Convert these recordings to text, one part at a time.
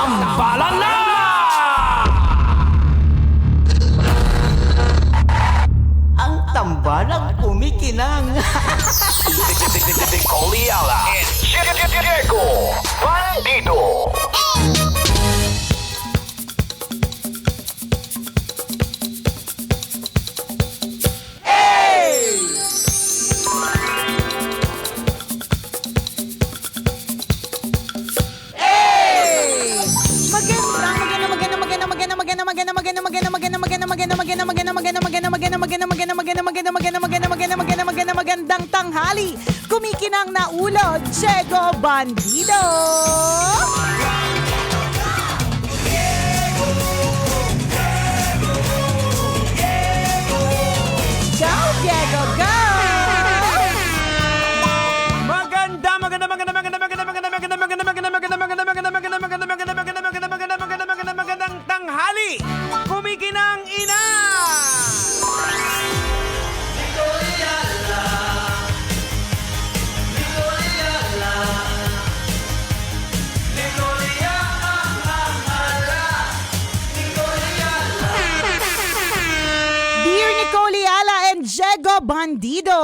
Tambalan na! Ang tambalang kumikinang. Coliala and Diego Bandido. Magandang tanghali. Kumikinang na ulo, Diego Bandido. Go, Diego, go! Magandang tanghali. Kumikinang ina. Dear Nicole Ayala and Diego Bandido.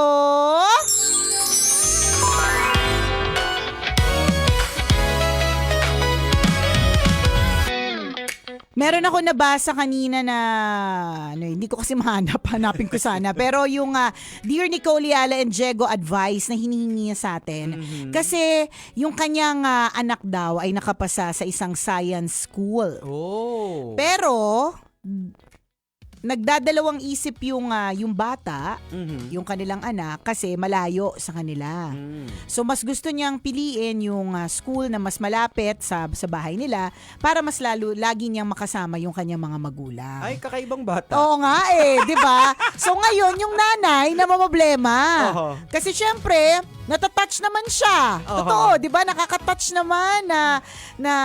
Meron ako nabasa kanina na hindi ko kasi hanapin ko sana. Pero yung Dear Nicole Ayala and Diego advice na hinihingi niya sa atin. Kasi yung kanyang anak daw ay nakapasa sa isang science school. Oh. Pero nagdadalawang isip yung bata, yung kanilang anak, kasi malayo sa kanila. So mas gusto niyang piliin yung school na mas malapit sa bahay nila para mas lagi niyang makasama yung kanyang mga magulang. Ay, kakaibang bata. Oo nga di ba? So ngayon yung nanay na mamblema. Kasi syempre, natatouch naman siya. Totoo, 'di ba? Nakaka-touch naman na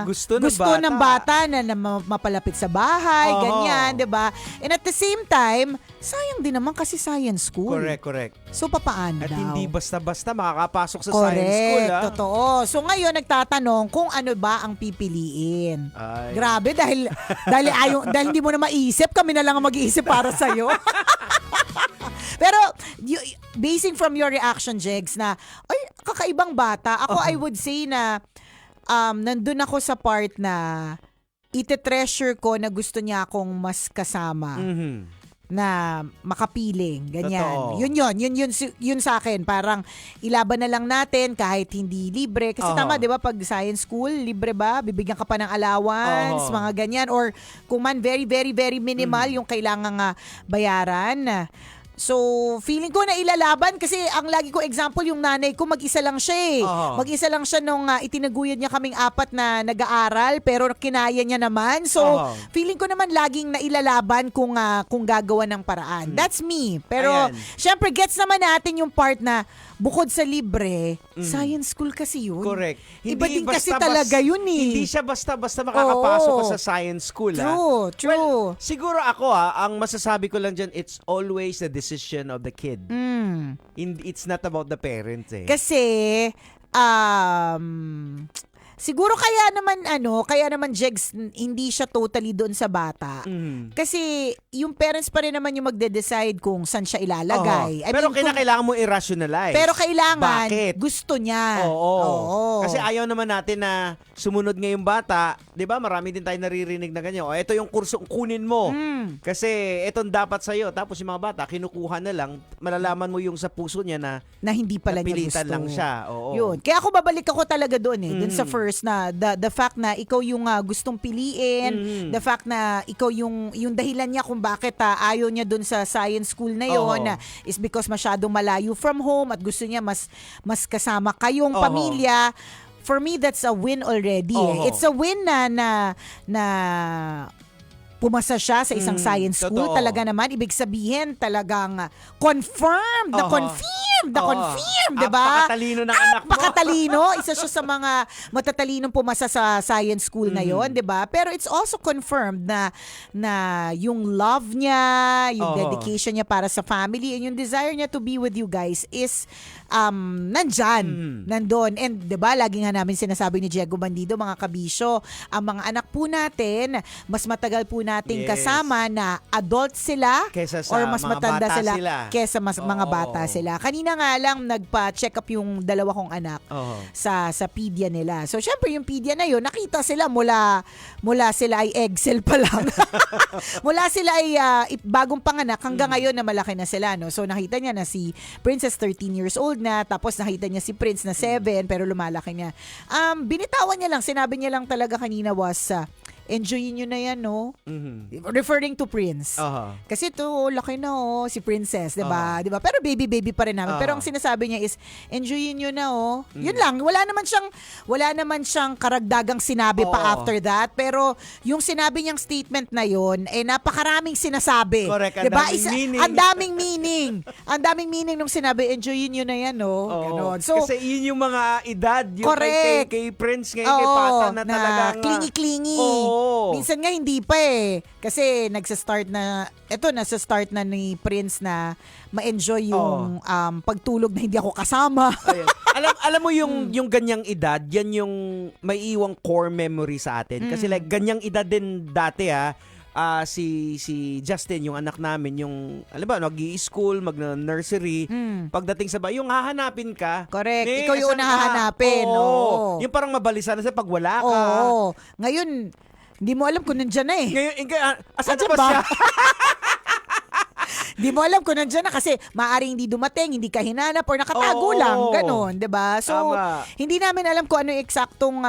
Gusto ng bata na mapalapit sa bahay, ganyan, 'di ba? And at the same time, sayang din naman kasi science school. Correct. So papaano At daw? hindi basta-basta makakapasok sa science school, Correct, totoo. So ngayon nagtatanong kung ano ba ang pipiliin. Ay. Grabe dahil hindi mo na maisip, kami na lang ang mag-iisip para sa iyo. Pero basing from your reaction, Jegs, na ay kakaibang bata, ako I would say na nandun ako sa part na ite-treasure ko na gusto niya akong mas kasama. Na makapiling, ganyan. Totoo. Yun sa akin. Parang ilaban na lang natin kahit hindi libre. Kasi tama, di ba, pag science school, libre ba? Bibigyan ka pa ng allowance, mga ganyan. Or kung man very, very, very minimal yung kailangang bayaran. So, feeling ko na ilalaban kasi ang lagi ko example, yung nanay ko mag-isa lang siya Mag-isa lang siya nung itinaguyod niya kaming 4 na nag-aaral pero kinaya niya naman. So, feeling ko naman laging nailalaban kung gagawa ng paraan. That's me. Pero, syempre, gets naman natin yung part na bukod sa libre, science school kasi yun. Correct. Iba din kasi talaga yun Hindi siya basta-basta makakapasok ka sa science school. True. Well, siguro ako ang masasabi ko lang dyan, it's always the decision of the kid. It's not about the parents Kasi, siguro kaya naman Jegs, hindi siya totally doon sa bata. Kasi yung parents pa rin naman yung magde-decide kung saan siya ilalagay. Pero kailangan mo i-rationalize. Pero kailangan, bakit? gusto niya. Oo. Kasi ayaw naman natin na sumunod ngayong bata. 'Di ba? Marami din tayo naririnig na ganyan. Ito yung kursong kunin mo. Kasi itong dapat sa'yo. Tapos yung mga bata, kinukuha na lang. Malalaman mo yung sa puso niya na hindi pala niya gusto. napilitan lang siya. Oo. Yun. Kaya ako babalik ako talaga doon doon sa first na the fact na ikaw yung gustong piliin, the fact na ikaw yung dahilan niya kung bakit ayaw niya doon sa science school na yon is because masyadong malayo from home at gusto niya mas kasama kayong pamilya. For me, that's a win already. It's a win na pumasa siya sa isang science school. Totoo. Talaga naman, ibig sabihin talagang confirmed na confirmed confirmed, di ba? Napakatalino ng anak mo. Napakatalino. Isa siya sa mga matatalinong pumasa sa science school ngayon, di ba? Pero it's also confirmed na yung love niya, yung dedication niya para sa family, and yung desire niya to be with you guys is nandun. And 'di ba, lagi nga namin sinasabi ni Diego Bandido, mga kabisyo, ang mga anak po natin, mas matagal po nating kasama na adult sila Kesa sa or mas mga matanda bata sila sila. kesa mga bata sila. Kanina nga lang nagpa-check up yung dalawa kong anak sa pedia nila. So syempre yung pedia na yun, nakita sila mula sila ay egg cell pa lang. Mula sila ay bagong panganak hanggang ngayon na malaki na sila, no. So nakita niya na si Princess 13 years old na, tapos nakita niya si Prince na 7 pero lumalaki niya. Binitawan niya lang, sinabi niya lang talaga kanina was enjoyin nyo na yan, no? Referring to Prince. Kasi to laki na, si Princess, diba? Diba? Pero baby pa rin namin. Pero ang sinasabi niya is, enjoyin nyo na, Yun lang. Wala naman siyang karagdagang sinabi pa after that. Pero yung sinabi niyang statement na yun, napakaraming sinasabi. Correct. Diba? Ang daming meaning. Ang daming meaning nung sinabi, enjoyin nyo na yan, no? Ganon. So, kasi yun yung mga edad, yung correct. kay Prince ngayon, kay Pata na talagang clingy-clingy. Minsan nga hindi pa kasi nagsa-start na ni Prince na ma-enjoy yung pagtulog na hindi ako kasama. alam mo yung ganyang edad, yan yung may iwang core memory sa atin. Kasi like ganyang edad din dati si Justin, yung anak namin, yung alam ba, nag-i-school, mag-nursery, pagdating sa bahay, yung hahanapin ka. Correct. Ikaw yung hahanapin. Yung parang mabalisan na sa pag wala ka. Ngayon, hindi mo alam kung nandyan na Ngayon, asan Nandyan ba siya? Di mo alam kung nandyan na kasi maaaring hindi dumating, hindi ka hinanap or nakatago lang. Ganon, di ba? So, hindi namin alam kung ano yung eksaktong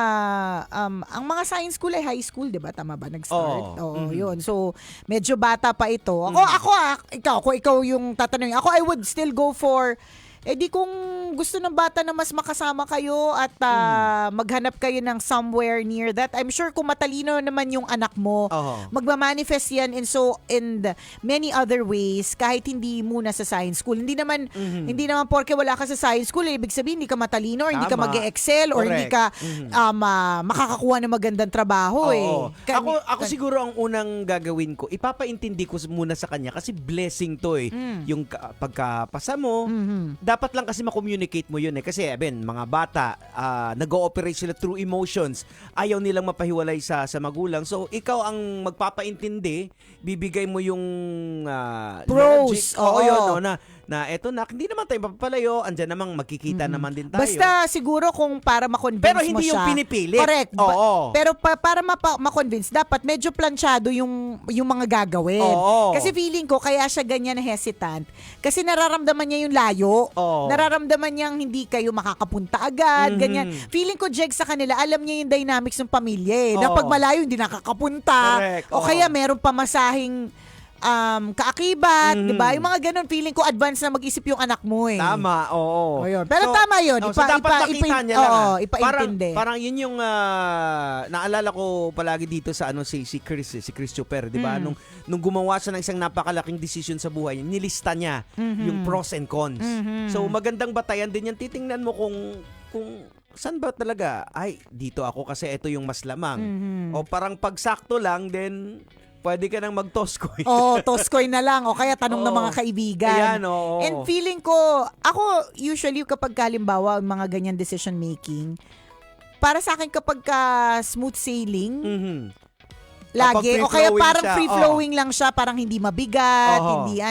ang mga science school ay high school, di ba? Tama ba? Nag-start? Yun. So, medyo bata pa ito. Ikaw yung tatanungin. Ako, I would still go for di kung gusto ng bata na mas makasama kayo at maghanap kayo ng somewhere near that. I'm sure kung matalino naman yung anak mo, magmamanifest yan in many other ways kahit hindi muna sa science school. Hindi naman porke wala ka sa science school, ibig sabihin hindi ka matalino or hindi ka mag-excel or hindi ka makakakuha ng magandang trabaho. Ako siguro ang unang gagawin ko, ipapaintindi ko muna sa kanya kasi blessing to yung pagkapasa mo, dapat lang kasi ma-communicate mo yun kasi mga bata nag-ooperate sila through emotions, ayaw nilang mapahiwalay sa magulang, so ikaw ang magpapaintindi, bibigay mo yung pros logic, na eto na, hindi naman tayo mapapalayo, andyan namang magkikita naman din tayo. Basta siguro kung para ma-convince mo siya. Pero hindi yung pinipilit. Correct. Pero para ma-convince, dapat medyo planchado yung mga gagawin. Kasi feeling ko, kaya siya ganyan na hesitant. Kasi nararamdaman niya yung layo. Nararamdaman niyang hindi kayo makakapunta agad. Ganyan. Feeling ko, Jeg, sa kanila, alam niya yung dynamics ng pamilya. Na pag malayo, hindi nakakapunta. Correct. O kaya meron pa masahing kaakibat, di ba? Yung mga ganun, feeling ko advance na mag-isip yung anak mo Tama, oo. Pero tama yun. So dapat nakita niya lang. Ipaintindi. Parang yun yung naalala ko palagi dito sa si Chris Chuper, di ba? Nung gumawa siya ng isang napakalaking decision sa buhay, nilista niya yung pros and cons. So magandang batayan din yan. Titingnan mo kung saan ba talaga, dito ako kasi ito yung mas lamang. O parang pagsakto lang, then pwede ka nang mag-toss coin. Toss coin na lang. O kaya tanong ng mga kaibigan. Ayan, oo. And feeling ko, ako usually kapag halimbawa mga ganyan decision making, para sa akin kapag smooth sailing, lagi, o kaya parang free-flowing lang siya, parang hindi mabigat, hindi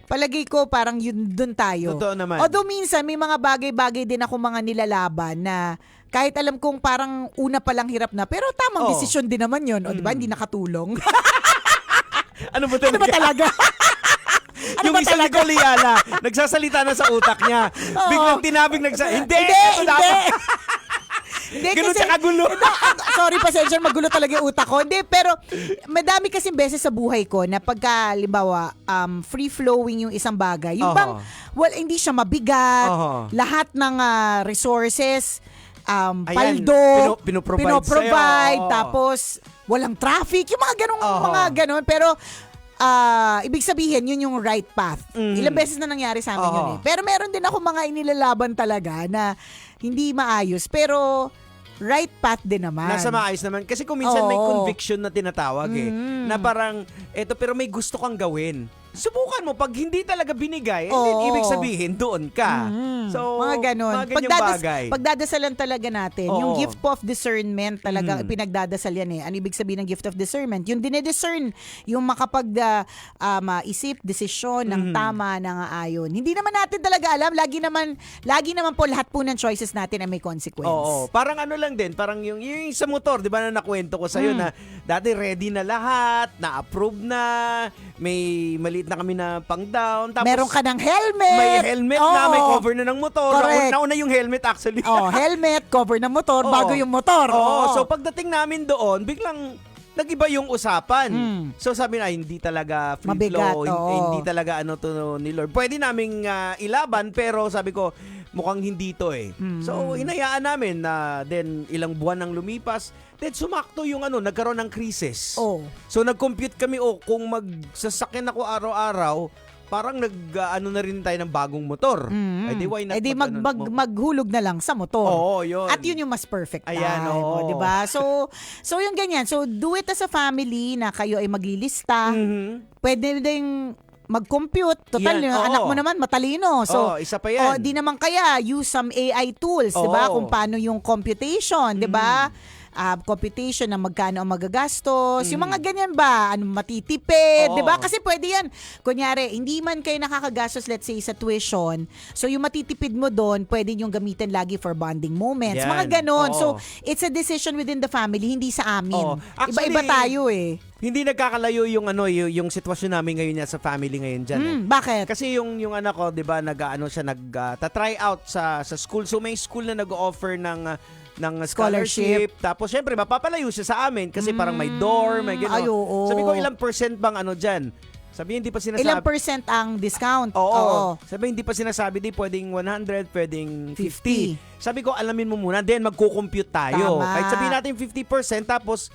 palagay ko parang yun dun tayo. Totoo naman. Although minsan may mga bagay-bagay din ako mga nilalaban na kahit alam kong parang una palang hirap na, pero tamang desisyon din naman yun. O diba, hindi nakatulong. Ano ba talaga? Yung isang ni Goliala, nagsasalita na sa utak niya. Biglang tinabing Hindi! Hindi, ganun kasi, siya kagulo. Sorry, pasensya, magulo talaga yung utak ko. Hindi, pero madami kasing beses sa buhay ko na pagka, limbawa, free-flowing yung isang bagay. Yung bang, hindi siya mabigat, lahat ng resources, paldo, pinoprovide tapos walang traffic, yung mga ganong, pero ibig sabihin, yun yung right path. Ilang beses na nangyari sa amin yun eh. Pero meron din ako mga inilalaban talaga na hindi maayos. Pero right path din naman. Nasa maayos naman. Kasi kung minsan may conviction na tinatawag na parang, eto pero may gusto kang gawin. Subukan mo. Pag hindi talaga binigay, ibig sabihin, doon ka. So, mga ganun. Mga ganyang bagay. Pagdadasalan talaga natin. Yung gift of discernment talaga, pinagdadasal yan eh. Ano ibig sabihin ng gift of discernment? Yung dinediscern, yung makapag-isip, desisyon ng tama, ng ayon. Hindi naman natin talaga alam. Lagi naman po lahat po ng choices natin ay may consequence. Oo. Parang ano lang din, parang yung sa motor, di ba na nakwento ko sa'yo na dati ready na lahat, na-approve na, may maliit na kami na pang-down. Tapos, meron ka ng helmet. May helmet na, may cover na ng motor. Correct. Nauna yung helmet actually. Helmet, cover ng motor, bago yung motor. So pagdating namin doon, biglang nag-iba yung usapan. So sabi na, hindi talaga free Mabigat, flow, hindi talaga ano to ni Lord. Pwede naming ilaban, pero sabi ko, mukhang hindi to eh. So hinayaan namin na then ilang buwan nang lumipas, then sumakto yung nagkaroon ng krisis. So nag-compute kami, kung magsasakyan ako araw-araw, parang na rin tayo ng bagong motor. Why not? Maghulog na lang sa motor. Oo, yun. At yun yung mas perfect time. Ayan, oo. Diba? So yung ganyan. So do it as a family na kayo ay maglilista. Pwede ding mag-compute. Total, yung anak mo naman matalino. So, isa pa yan. Di naman kaya use some AI tools, diba? Kung paano yung computation, diba? Computation na magkano ang magagastos. Yung mga ganyan ba? Ano matitipid? Diba? Kasi pwede yan. Kunyari, hindi man kayo nakakagastos, let's say, sa tuition. So, yung matitipid mo doon, pwede yung gamitin lagi for bonding moments. Yan. Mga ganon. So, it's a decision within the family, hindi sa amin. Actually, iba-iba tayo eh. Hindi nagkakalayo yung sitwasyon namin ngayon sa family ngayon dyan. Bakit? Kasi yung anak ko, 'di ba, nag-try out sa school. So may school na nag-offer ng scholarship. Tapos syempre mapapalayo siya sa amin kasi parang may dorm, may gano'n. Sabi ko, ilang percent bang dyan? Sabi, hindi pa sinasabi. Ilang percent ang discount? Oo. Sabi, hindi pa sinasabi, pwedeng 100, pwedeng 50. Sabi ko, alamin mo muna, then magko-compute tayo. Tama. Kahit sabihin natin 50%, tapos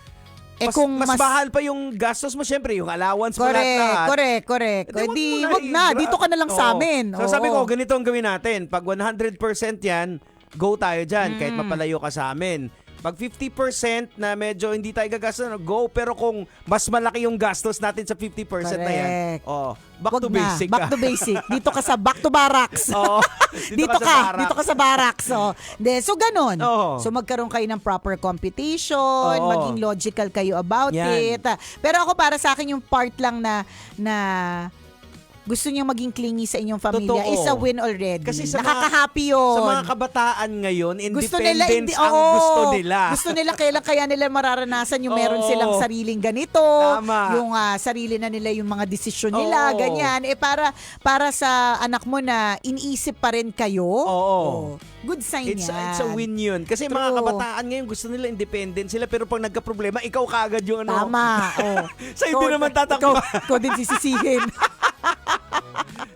kung mas mahal pa yung gastos mo, syempre, yung allowance mo lahat. Correct. Wag na. Dito ka na lang sa amin. So sabi ko, ganito ang gawin natin. Pag 100% yan, go tayo dyan, kahit mapalayo ka sa amin. Pag 50% na medyo hindi tayo gagastos, go. Pero kung mas malaki yung gastos natin sa 50% na yan, back to basic ka. Back to basic. Dito ka sa back to barracks. Dito ka sa barracks. So ganun. So magkaroon kayo ng proper computation, maging logical kayo about it. Pero ako, para sa akin, yung part lang na gusto niyo maging clingy sa inyong pamilya is a win already. Kasi nakaka-happy yun. Sa mga kabataan ngayon, gusto independence gusto nila. Gusto nila, kaya nila mararanasan yung meron silang sariling ganito. Tama. Yung sarili na nila yung mga desisyon nila, ganyan. Para sa anak mo na iniisip pa rin kayo. Good sign yan. It's a win yun. Kasi mga kabataan ngayon, gusto nila independent sila, pero pag nagka-problema, ikaw kaagad yung Tama. Sa hindi naman tatakbo. Ikaw din sisisihin.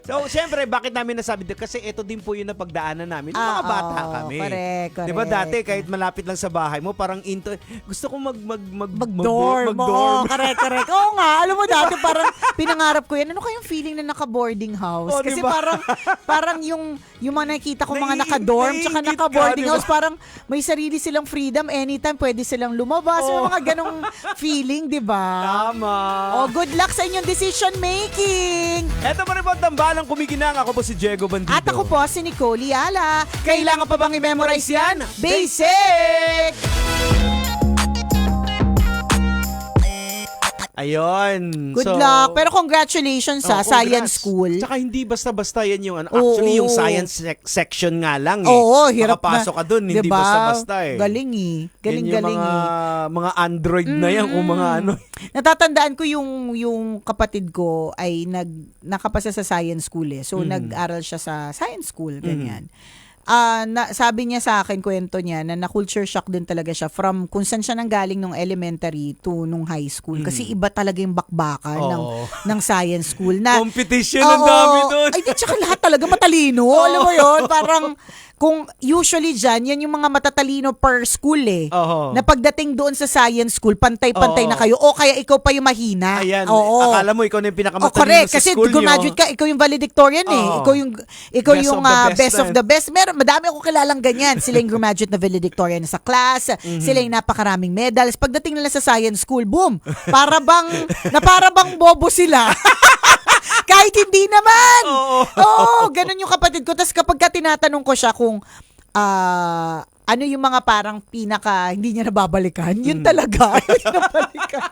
So, syempre, bakit namin nasabi dito? Kasi ito din po yung napagdaanan namin. Yung mga bata kami. Correct. Diba dati, kahit malapit lang sa bahay mo, parang gusto ko mag-dorm. Correct. Oo nga, alam mo dati, parang pinangarap ko yan. Ano kayong feeling na naka-boarding house? Kasi diba? parang yung mga nakita ko mga naka-dorm tsaka naka-boarding house, parang may sarili silang freedom. Anytime pwede silang lumabas. May mga ganong feeling, diba? Tama. Good luck sa inyong decision making. Eto pa rin po ang tambalang kumikinang. Ako po si Diego Bandido. At ako po si Nicole Yala. Kailangan pa bang i-memorize yan? Basic! Ayun. Good luck. Pero congratulations sa science school. Tsaka hindi basta-basta yan yung actually yung science section nga lang eh. Hirap makapasok ka dun, hindi basta-basta eh. Galing eh. Galing mga Android na yan kung mga ano. Natatandaan ko yung kapatid ko ay nakapasa sa science school eh. So nag-aral siya sa science school, ganyan. Sabi niya sa akin, kwento niya, na culture shock din talaga siya from kung saan siya nanggaling nung elementary to nung high school. Kasi iba talaga yung bakbakan ng science school. Competition ang dami doon. Ay, di, tsaka lahat talaga matalino. Alam mo yun? Parang, kung usually dyan, yan yung mga matatalino per school eh. Oo. Na pagdating doon sa science school, pantay-pantay Oo. na kayo. O kaya ikaw pa yung mahina. Ayan, Oo. akala mo ikaw na yung Oh, pinakamatalino correct. sa Kasi school graduate nyo. ka, ikaw yung valedictorian eh. Oo. Ikaw Best yung of the best best na of the best. Madami ako kilalang ganyan. Sila yung graduate na valedictorian sa class. Sila yung napakaraming medals. Pagdating nila sa science school, boom! Para bang bobo sila. Kahit hindi naman. Oo, ganun yung kapatid ko. Tapos kapag ka tinatanong ko siya kung ano yung mga parang pinaka hindi niya nababalikan, yun talaga. Ayaw niya nabalikan.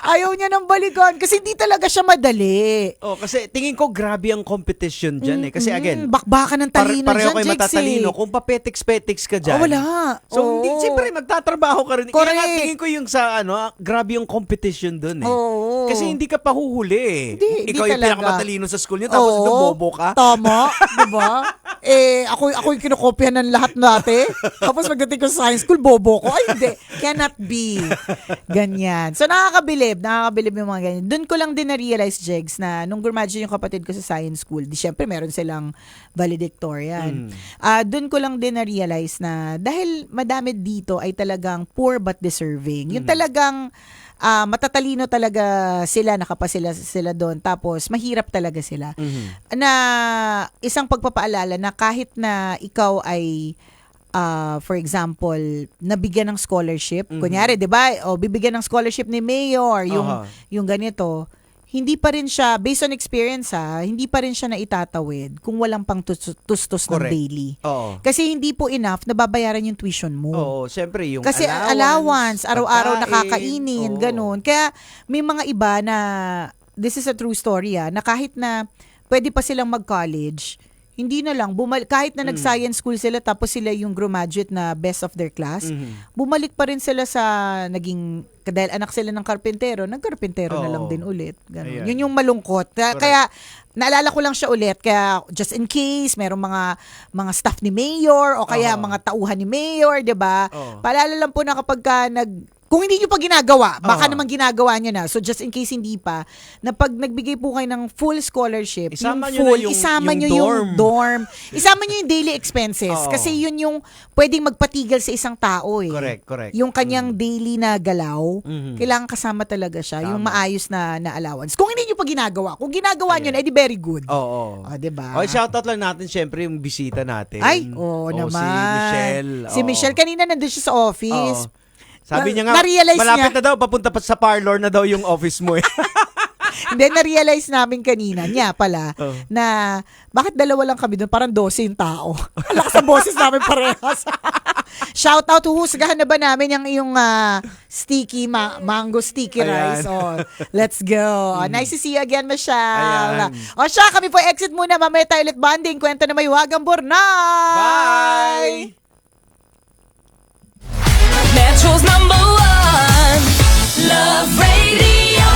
Ayaw niya nang balikan kasi hindi talaga siya madali. Oh, kasi tingin ko grabe ang competition dyan eh. Kasi again, bakbakan ng talino pareho dyan, kayo Jex, matatalino. eh. Kung papetiks-petiks ka dyan. Oh, wala. So, Oo. siyempre, magtatrabaho ka rin. Kaya nga, Correct. tingin ko yung sa, grabe yung competition dun eh. Oo. Kasi hindi ka pa huhuli eh. Hindi Ikaw yung talaga. pinakamatalino sa school nyo, tapos ito bobo ka. Tama, di ba? Ako yung kinokopya ng lahat natin. Tapos pagdating ko sa science school, bobo ko. Ay, hindi. Cannot be. Ganyan. So, nakakabilib yung mga ganyan. Doon ko lang din na-realize, Jegs, na nung graduate yung kapatid ko sa science school, di syempre meron silang valedictorian. Doon ko lang din na-realize na dahil madami dito ay talagang poor but deserving. Yung talagang matatalino talaga sila, nakapasila sila doon. Tapos, mahirap talaga sila. Na isang pagpapaalala na kahit na ikaw ay for example, nabigyan ng scholarship. Kunyari, 'di ba? O bibigyan ng scholarship ni mayor yung ganito. Hindi pa rin siya based on experience hindi pa rin siya naitatawid kung walang pang tustos ng Correct. daily. Oo. Kasi hindi po enough na babayaran yung tuition mo. Oo, siyempre yung Kasi allowance, araw-araw pagkain, nakakainin, ganun. Kaya may mga iba na, this is a true story na kahit na pwede pa silang mag-college, hindi na lang, kahit na nag-science school sila tapos sila yung graduate na best of their class, bumalik pa rin sila sa dahil anak sila ng karpentero, nagkarpentero na lang din ulit. Ganun. Ayan. Yun yung malungkot. Kaya, naalala ko lang siya ulit, kaya just in case, merong mga staff ni mayor o kaya mga tauhan ni mayor, 'di ba? Paalala lang po na kapag kung hindi nyo pa ginagawa, baka naman ginagawa nyo na. So just in case hindi pa, na pag nagbigay po kayo ng full scholarship, Isama nyo full, na yung isama nyo dorm. yung dorm. Isama nyo yung daily expenses. Kasi yun yung pwedeng magpatigil sa isang tao eh. Correct. Yung kanyang daily na galaw, kailangan kasama talaga siya. Yung maayos na allowance. Kung hindi nyo pa ginagawa, kung ginagawa nyo na, edi very good. Oo. Diba? Okay, shoutout lang natin syempre yung bisita natin. Ay, naman. Si Michelle. Si Michelle, kanina nandun siya sa office. Sabi niya nga, Na-realize malapit niya. na daw, papunta pa sa parlor na daw yung office mo eh. Hindi, na-realize namin kanina, niya pala, na bakit dalawa lang kami doon, parang 12 yung tao. Alakas sa boses namin parehas. Shout out, husgahan na ba namin yung sticky, mango sticky rice? Oh, let's go. Nice to see you again, Michelle. Ayan. O siya, kami po exit muna, mamaya tayo ulit bonding, kwento na may wagang Burnay! Bye! Metro's #1 Love Radio.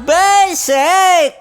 Basic!